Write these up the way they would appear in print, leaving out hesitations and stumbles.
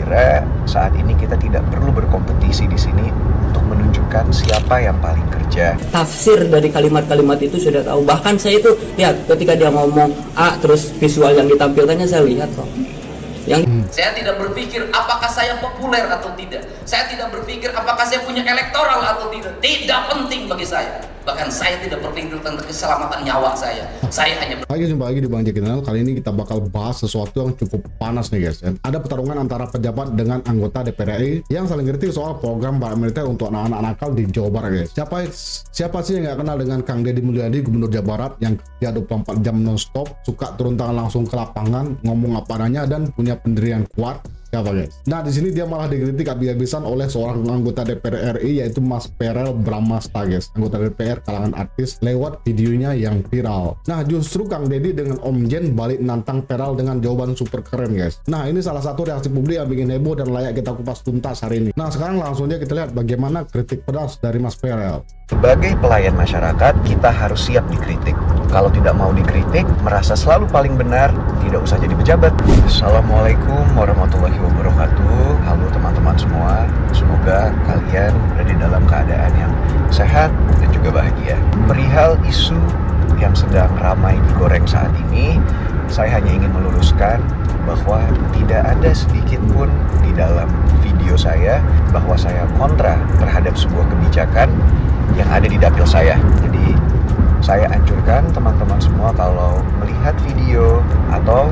kira saat ini kita tidak perlu berkompetisi di sini untuk menunjukkan siapa yang paling kerja. Tafsir dari kalimat-kalimat itu sudah tahu. Bahkan saya itu lihat ketika dia ngomong A, terus visual yang ditampilkannya saya lihat kok. Saya tidak berpikir apakah saya populer atau tidak. Saya tidak berpikir apakah saya punya elektoral atau tidak. Tidak penting bagi saya. Bahkan saya tidak berpikir tentang keselamatan nyawa saya. Saya hanya Jumpa lagi di Bang Jack Channel. Kali ini kita bakal bahas sesuatu yang cukup panas nih guys. Ada pertarungan antara pejabat dengan anggota DPR RI yang saling kritik soal program barat militer untuk anak-anak nakal di Jawa Barat guys. Siapa sih yang nggak kenal dengan Kang Deddy Mulyadi, Gubernur Jawa Barat yang dia 24 jam non-stop, suka turun tangan langsung ke lapangan, ngomong apa adanya dan punya pendirian kuat. Siapa guys? Nah di sini dia malah dikritik habis-habisan oleh seorang anggota DPR RI yaitu Mas Perel Bramasta guys, anggota DPR kalangan artis lewat videonya yang viral. Nah justru Kang Deddy dengan Om Jen balik nantang Perel dengan jawaban super keren guys. Nah ini salah satu reaksi publik yang bikin heboh dan layak kita kupas tuntas hari ini. Nah sekarang langsung aja kita lihat bagaimana kritik pedas dari Mas Perel. Sebagai pelayan masyarakat, kita harus siap dikritik. Kalau tidak mau dikritik, merasa selalu paling benar, tidak usah jadi pejabat. Assalamualaikum warahmatullahi wabarakatuh. Halo teman-teman semua, semoga kalian berada dalam keadaan yang sehat dan juga bahagia. Perihal isu yang sedang ramai digoreng saat ini, saya hanya ingin meluruskan bahwa tidak ada sedikit pun di dalam video saya bahwa saya kontra terhadap sebuah kebijakan yang ada di dapil saya. Jadi saya anjurkan teman-teman semua kalau melihat video atau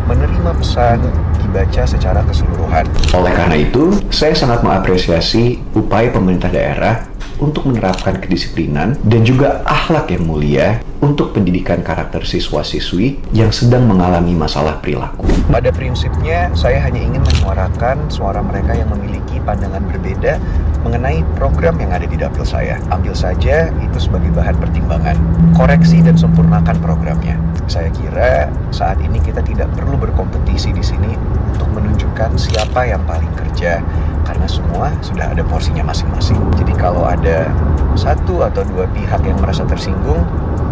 menerima pesan dibaca secara keseluruhan. Oleh karena itu, saya sangat mengapresiasi upaya pemerintah daerah untuk menerapkan kedisiplinan dan juga akhlak yang mulia untuk pendidikan karakter siswa-siswi yang sedang mengalami masalah perilaku. Pada prinsipnya, saya hanya ingin menyuarakan suara mereka yang memiliki pandangan berbeda mengenai program yang ada di dapil saya. Ambil saja itu sebagai bahan pertimbangan. Koreksi dan sempurnakan programnya. Saya kira saat ini kita tidak perlu berkompetisi di sini untuk menunjukkan siapa yang paling kerja, karena semua sudah ada porsinya masing-masing. Jadi kalau ada satu atau dua pihak yang merasa tersinggung,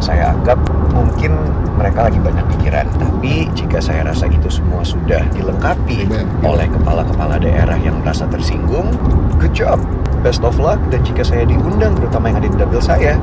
saya anggap mungkin mereka lagi banyak pikiran. Tapi jika saya rasa itu semua sudah dilengkapi oleh kepala-kepala daerah yang merasa tersinggung, good job, best of luck. Dan jika saya diundang, terutama yang ada di dapil saya,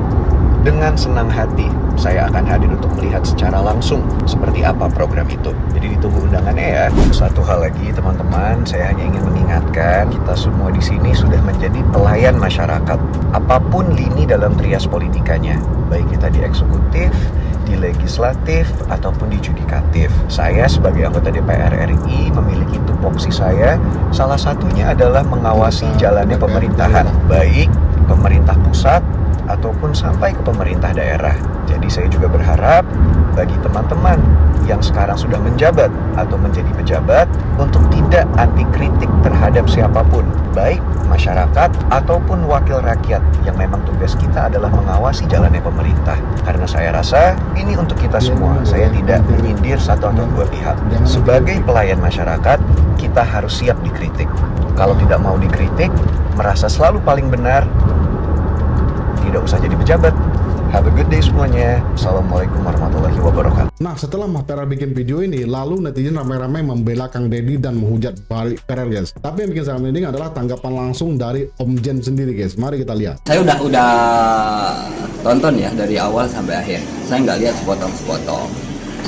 dengan senang hati saya akan hadir untuk melihat secara langsung seperti apa program itu. Jadi ditunggu undangannya ya. Satu hal lagi teman-teman, saya hanya ingin mengingatkan kita semua di sini sudah menjadi pelayan masyarakat. Apapun lini dalam trias politikanya, baik kita di eksekutif, di legislatif, ataupun di judikatif. Saya sebagai anggota DPR RI memiliki tupoksi saya, salah satunya adalah mengawasi jalannya pemerintahan, baik pemerintah pusat ataupun sampai ke pemerintah daerah. Jadi saya juga berharap bagi teman-teman yang sekarang sudah menjabat atau menjadi pejabat untuk tidak anti kritik terhadap siapapun, baik masyarakat ataupun wakil rakyat, yang memang tugas kita adalah mengawasi jalannya pemerintah. Karena saya rasa ini untuk kita semua. Saya tidak menyindir satu atau dua pihak. Sebagai pelayan masyarakat, kita harus siap dikritik. Kalau tidak mau dikritik, merasa selalu paling benar, tidak usah jadi pejabat. Have a good day semuanya. Assalamualaikum warahmatullahi wabarakatuh. Nah setelah Mas Perel bikin video ini, lalu netizen ramai-ramai membela Kang Deddy dan menghujat balik Perel guys. Tapi yang bikin saya merinding adalah tanggapan langsung dari Om Jen sendiri guys. Mari kita lihat. Saya udah tonton ya dari awal sampai akhir. Saya nggak lihat sepotong-sepotong.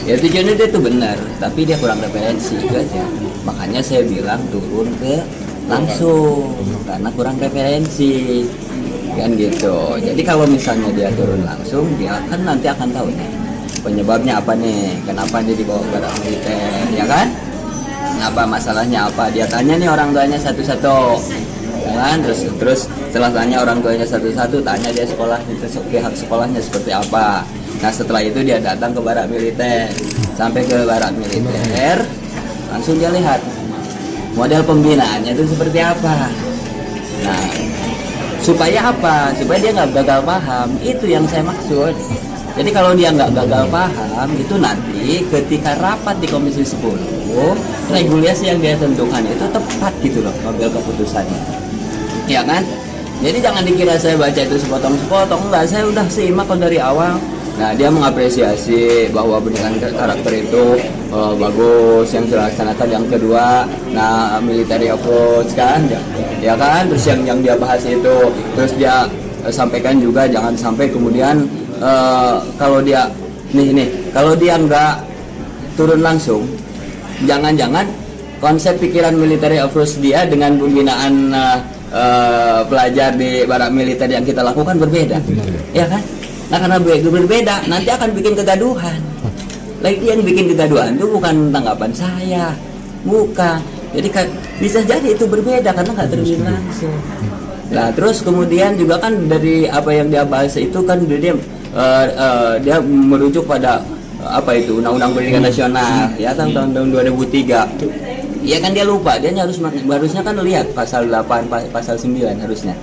Ya tujuannya dia tuh benar, tapi dia kurang referensi itu aja. Makanya saya bilang turun ke langsung karena kurang referensi. Kan gitu. Jadi kalau misalnya dia turun langsung, dia kan nanti akan tahu nih penyebabnya apa nih, kenapa dia dibawa ke barak militer, ya kan? Kenapa, masalahnya apa? Dia tanya nih orang tuanya satu-satu, ya kan? Terus setelah tanya orang tuanya satu-satu, tanya dia sekolah, pihak sekolahnya seperti apa. Nah setelah itu dia datang ke barak militer, sampai ke barak militer, langsung dia lihat model pembinaannya itu seperti apa. Nah supaya apa? Supaya dia nggak gagal paham. Itu yang saya maksud. Jadi kalau dia nggak gagal paham, itu nanti ketika rapat di Komisi 10, regulasi yang dia tentukan itu tepat gitu loh, ngambil keputusannya. Ya kan? Jadi jangan dikira saya baca itu sepotong-sepotong. Enggak, saya udah simak dari awal Nah, dia mengapresiasi bahwa pendidikan karakter itu bagus yang dilaksanakan. Yang kedua, nah military approach kan, ya kan, terus yang dia bahas itu, terus dia sampaikan juga jangan sampai kemudian kalau dia kalau dia nggak turun langsung, jangan-jangan konsep pikiran military approach dia dengan pembinaan pelajar di barak militer yang kita lakukan berbeda, ya kan? Nah, karena berbeda nanti akan bikin kegaduhan. Lagi yang bikin kegaduhan itu bukan tanggapan saya, bukan. Jadi bisa jadi itu berbeda karena nggak terjun langsung. Nah, terus kemudian juga kan dari apa yang dia bahas itu kan dia merujuk pada apa itu Undang-Undang Pendidikan Nasional ya tahun 2003. Iya kan dia lupa, dia harusnya kan lihat pasal 8, pasal 9 harusnya.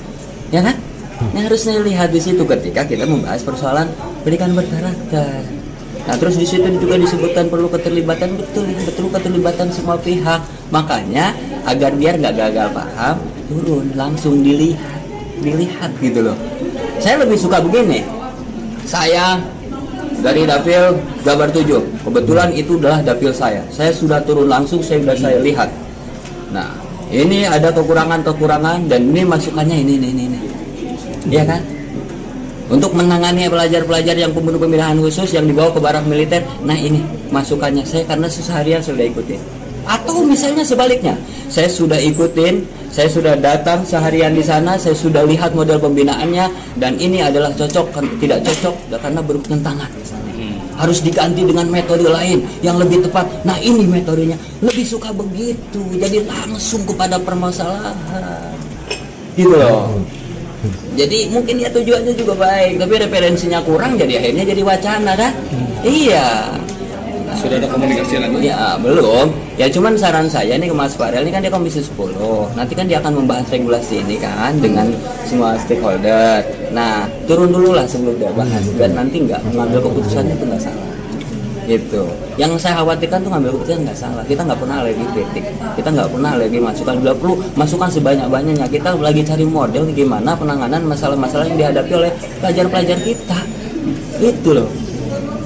Ya kan? Ini harusnya lihat di situ ketika kita membahas persoalan pendidikan berkarakter. Nah, terus di situ juga disebutkan perlu keterlibatan, betul keterlibatan semua pihak. Makanya agar biar nggak gagal paham, turun langsung dilihat gitu loh. Saya lebih suka begini. Saya dari dapil Jabar 7. Kebetulan itu adalah dapil saya. Saya sudah turun langsung, saya lihat. Nah, ini ada kekurangan dan ini masukannya ini. Iya kan? Untuk menangani pelajar-pelajar yang pembunuhan khusus yang dibawa ke barak militer, nah ini masukannya saya karena seharian sudah ikutin. Atau misalnya sebaliknya, saya sudah ikutin, saya sudah datang seharian di sana, saya sudah lihat model pembinaannya dan ini adalah cocok, tidak cocok karena bertentangan misalnya. Harus diganti dengan metode lain yang lebih tepat. Nah, ini metodenya lebih suka begitu, jadi langsung kepada permasalahan. Gitu loh. Jadi mungkin ya tujuannya juga baik, tapi referensinya kurang, jadi akhirnya jadi wacana kan? Iya. Sudah ada komunikasi lagi? Ya belum. Ya cuman saran saya nih ke Mas Farel, ini kan dia Komisi 10. Nanti kan dia akan membahas regulasi ini kan dengan semua stakeholder. Nah, turun dulu lah sebelum dia bahas, dan nanti nggak mengambil keputusannya itu nggak salah. Gitu. Yang saya khawatirkan tuh ngambil keputusan nggak salah. Kita nggak pernah lagi kritik, kita nggak pernah lagi masukan. Bila perlu masukan sebanyak-banyaknya. Kita lagi cari model gimana penanganan masalah-masalah yang dihadapi oleh pelajar-pelajar kita. Itu loh,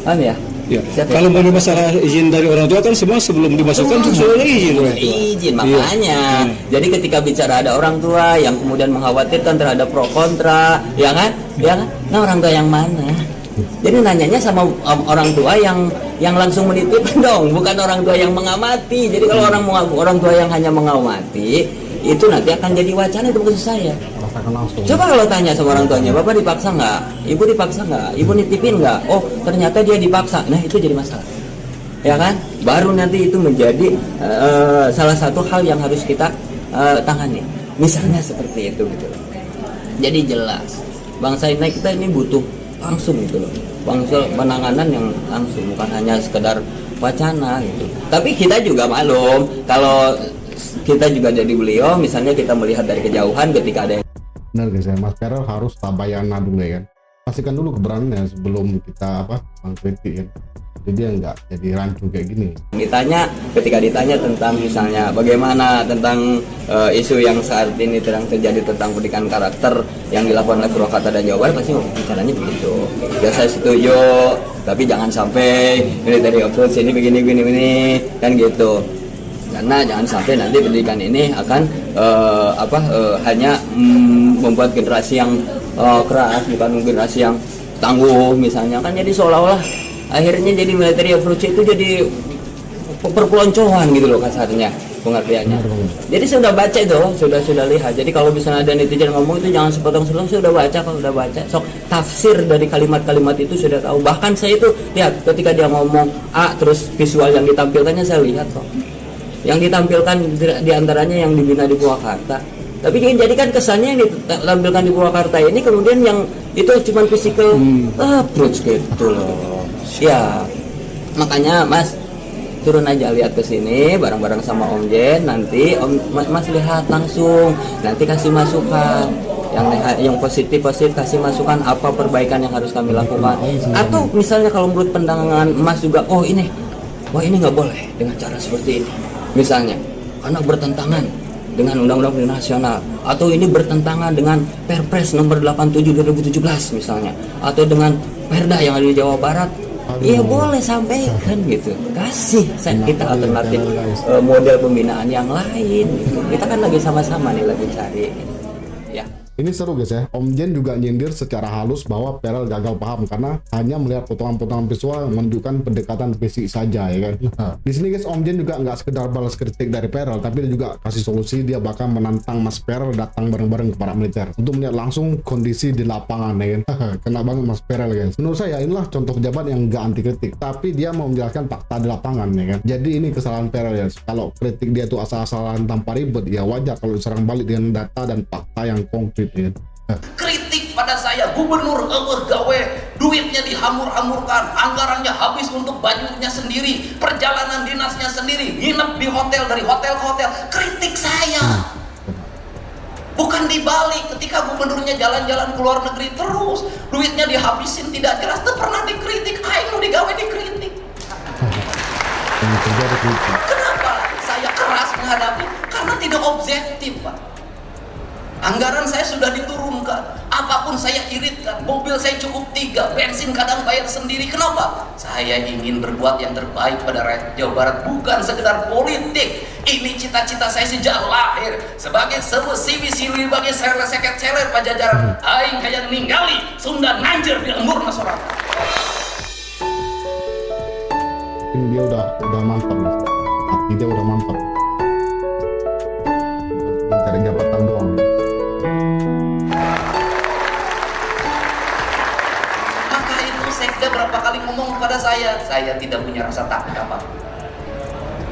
paham ya? Ya. Kalau mau masalah izin dari orang tua kan semua sebelum dimasukkan sudah izin orang tua. Izin makanya. Jadi ketika bicara ada orang tua yang kemudian mengkhawatirkan terhadap pro kontra, ya kan? Ya kan? Nah, orang tua yang mana? Jadi nanyanya sama orang tua yang langsung menitipkan dong, bukan orang tua yang mengamati. Jadi kalau orang tua yang hanya mengamati, itu nanti akan jadi wacana, itu bukan saya. Coba kalau tanya sama orang tuanya, Bapak dipaksa nggak? Ibu dipaksa nggak? Ibu nitipin nggak? Oh, ternyata dia dipaksa. Nah, itu jadi masalah. Ya kan? Baru nanti itu menjadi salah satu hal yang harus kita tangani. Misalnya seperti itu gitu loh. Jadi jelas, bangsa kita ini butuh langsung gitu loh, bangsa penanganan yang langsung, bukan hanya sekedar wacana gitu. Tapi kita juga maklum kalau kita juga jadi beliau, misalnya kita melihat dari kejauhan ketika ada yang benar guys ya, Mas Farel harus tabayana dulu ya kan, pastikan dulu keberaniannya sebelum kita mengkritik kan, jadi dia nggak jadi rancu kayak gini. ketika ditanya tentang misalnya bagaimana tentang isu yang saat ini sedang terjadi tentang pendidikan karakter yang dilakukan oleh Purwakarta dan Jawa Barat, pasti bicaranya begitu. Ya saya setuju, tapi jangan sampai military approach ini begini kan gitu. Karena jangan sampai nanti pendidikan ini akan hanya membuat generasi yang keras, bukan generasi yang tangguh misalnya kan. Jadi seolah-olah akhirnya jadi military approach itu jadi perpeloncoan gitu loh kasarnya pengertiannya. Jadi saya udah baca itu, sudah lihat. Jadi kalau misalnya ada netizen ngomong itu jangan sepotong-sepotong, saya udah baca. Kalau udah baca, sok tafsir dari kalimat-kalimat itu sudah tahu. Bahkan saya itu lihat ketika dia ngomong A, terus visual yang ditampilkannya saya lihat kok. Yang ditampilkan diantaranya yang dibina di Purwakarta. Tapi jadi kan kesannya yang ditampilkan di Purwakarta ini kemudian yang itu cuma physical approach gitu loh. Ya, makanya Mas turun aja lihat ke sini bareng-bareng sama Om Jen, nanti Mas lihat langsung, nanti kasih masukan yang positif kasih masukan apa perbaikan yang harus kami lakukan. Atau misalnya kalau menurut pandangan Mas juga, wah ini nggak boleh dengan cara seperti ini. Misalnya, karena bertentangan dengan Undang-Undang Pendidikan Nasional, atau ini bertentangan dengan Perpres nomor 87 2017 misalnya, atau dengan Perda yang ada di Jawa Barat. Iya boleh sampaikan gitu, kasih kita alternatif model pembinaan yang lain gitu. Kita kan lagi sama-sama nih lagi cari ya. Ini seru guys ya, Om Jen juga nyindir secara halus bahwa Perel gagal paham karena hanya melihat potongan-potongan visual yang menunjukkan pendekatan fisik saja ya kan. Di sini guys, Om Jen juga nggak sekedar balas kritik dari Perel, tapi dia juga kasih solusi. Dia bahkan menantang Mas Perel datang bareng-bareng ke para militer untuk melihat langsung kondisi di lapangan ya kan. Kena banget Mas Perel guys. Menurut saya inilah contoh pejabat yang nggak anti kritik, tapi dia mau menjelaskan fakta di lapangan ya kan. Jadi ini kesalahan Perel ya. Kalau kritik dia tuh asal-asalan tanpa ribet, ya wajar kalau diserang balik dengan data dan fakta yang konkret. Kritik pada saya, gubernur gawe duitnya dihamur-hamurkan, anggarannya habis untuk bajunya sendiri, perjalanan dinasnya sendiri, nginep di hotel, dari hotel ke hotel. Kritik saya bukan dibalik. Ketika gubernurnya jalan-jalan ke luar negeri terus duitnya dihabisin tidak jelas, itu pernah dikritik. Ayo digawe dikritik. Kenapa saya keras menghadapi? Karena tidak objektif, Pak. Anggaran saya sudah diturunkan, apapun saya iritkan, mobil saya cukup 3, bensin kadang bayar sendiri. Kenapa? Saya ingin berbuat yang terbaik pada rakyat Jawa Barat, bukan sekedar politik. Ini cita-cita saya sejak lahir, sebagai sebuah siwi-siwi bagi seket-seler pajajaran. Aing hayang ninggali Sunda nanjir di lembur masyarakat. Dia udah mantap nih, hati dia udah mantap, cari jabatan doang. Maka itu sekda berapa kali ngomong kepada saya tidak punya rasa takut apa.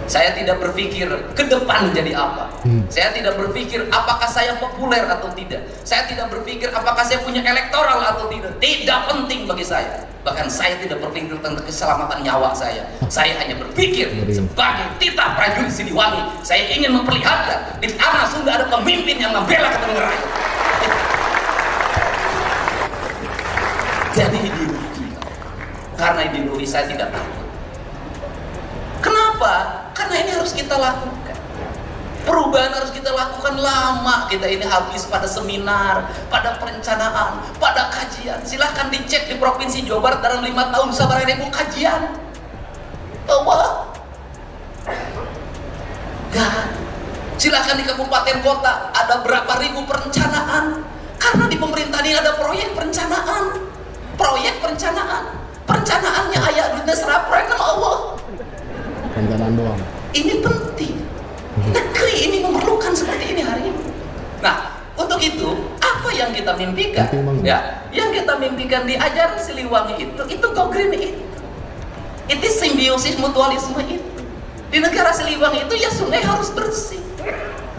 Saya tidak berpikir ke depan jadi apa. Saya tidak berpikir apakah saya populer atau tidak. Saya tidak berpikir apakah saya punya elektoral atau tidak. Tidak penting bagi saya. Bahkan saya tidak berpikir tentang keselamatan nyawa saya. Saya hanya berpikir sebagai titah prajurit Siliwangi, saya ingin memperlihatkan di tanah Sunda ada pemimpin yang membela kepentingan rakyat. Jadi ideologi. Karena ideologi saya tidak takut. Kenapa? Karena ini harus kita lakukan. Perubahan harus kita lakukan lama. Kita ini habis pada seminar, pada perencanaan, pada kajian. Silahkan dicek di Provinsi Jawa Barat dalam 5 tahun sabar ribu kajian. Bahwa gak. Silahkan di kabupaten kota ada berapa ribu perencanaan. Karena di pemerintah ini ada proyek perencanaan. Proyek perencanaan. Perencanaannya ayat duitnya serap proyek nama Allah. Perencanaan doang. Ini penting. Negeri ini memerlukan seperti ini hari ini. Nah, untuk itu apa yang kita mimpikan? Ya, yang kita mimpikan di ajaran Siliwangi itu go green itu simbiosis mutualisme itu. Di negara Siliwangi itu ya sungai harus bersih.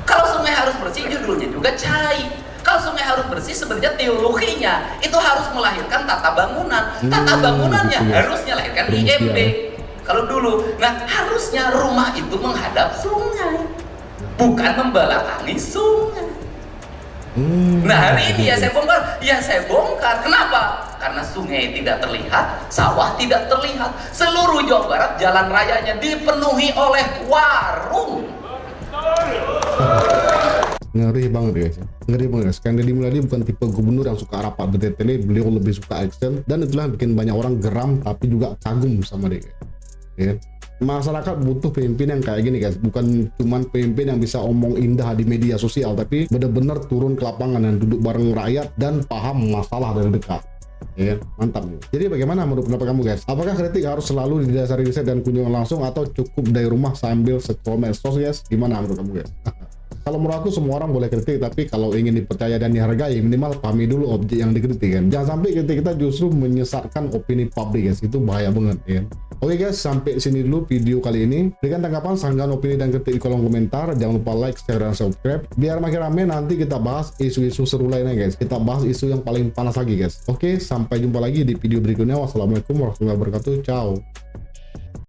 Kalau sungai harus bersih judulnya juga cai. Kalau sungai harus bersih sebenarnya teologinya itu harus melahirkan tata bangunan. Tata bangunannya harusnya lahirkan IMB. Kalau dulu, nah harusnya rumah itu menghadap sungai, bukan membelakangi sungai. Nah hari ini ya saya bongkar. Kenapa? Karena sungai tidak terlihat, sawah tidak terlihat. Seluruh Jawa Barat jalan rayanya dipenuhi oleh warung. Ngeri banget guys, ngeri banget guys. Karena Deddy Mulyadi bukan tipe gubernur yang suka rapat bertele-tele, beliau lebih suka action, dan itulah yang bikin banyak orang geram tapi juga kagum sama dia. Ya. Masyarakat butuh pemimpin yang kayak gini guys, bukan cuman pemimpin yang bisa omong indah di media sosial, tapi benar-benar turun ke lapangan dan duduk bareng rakyat dan paham masalah dari dekat. Ya, mantap nih. Jadi bagaimana menurut pendapat kamu guys? Apakah kritik harus selalu didasari riset dan kunjungan langsung atau cukup dari rumah sambil scroll medsos guys? Gimana menurut kamu guys? Kalau menurut aku semua orang boleh kritik, tapi kalau ingin dipercaya dan dihargai minimal pahami dulu objek yang dikritik kan. Jangan sampai kritik kita justru menyesatkan opini publik guys, itu bahaya banget ya. Oke guys, sampai sini dulu video kali ini. Berikan tanggapan, sanggahan, opini dan kritik di kolom komentar. Jangan lupa like, share dan subscribe biar makin rame. Nanti kita bahas isu-isu seru lainnya guys. Kita bahas isu yang paling panas lagi guys. Oke, sampai jumpa lagi di video berikutnya. Wassalamualaikum warahmatullahi wabarakatuh. Ciao.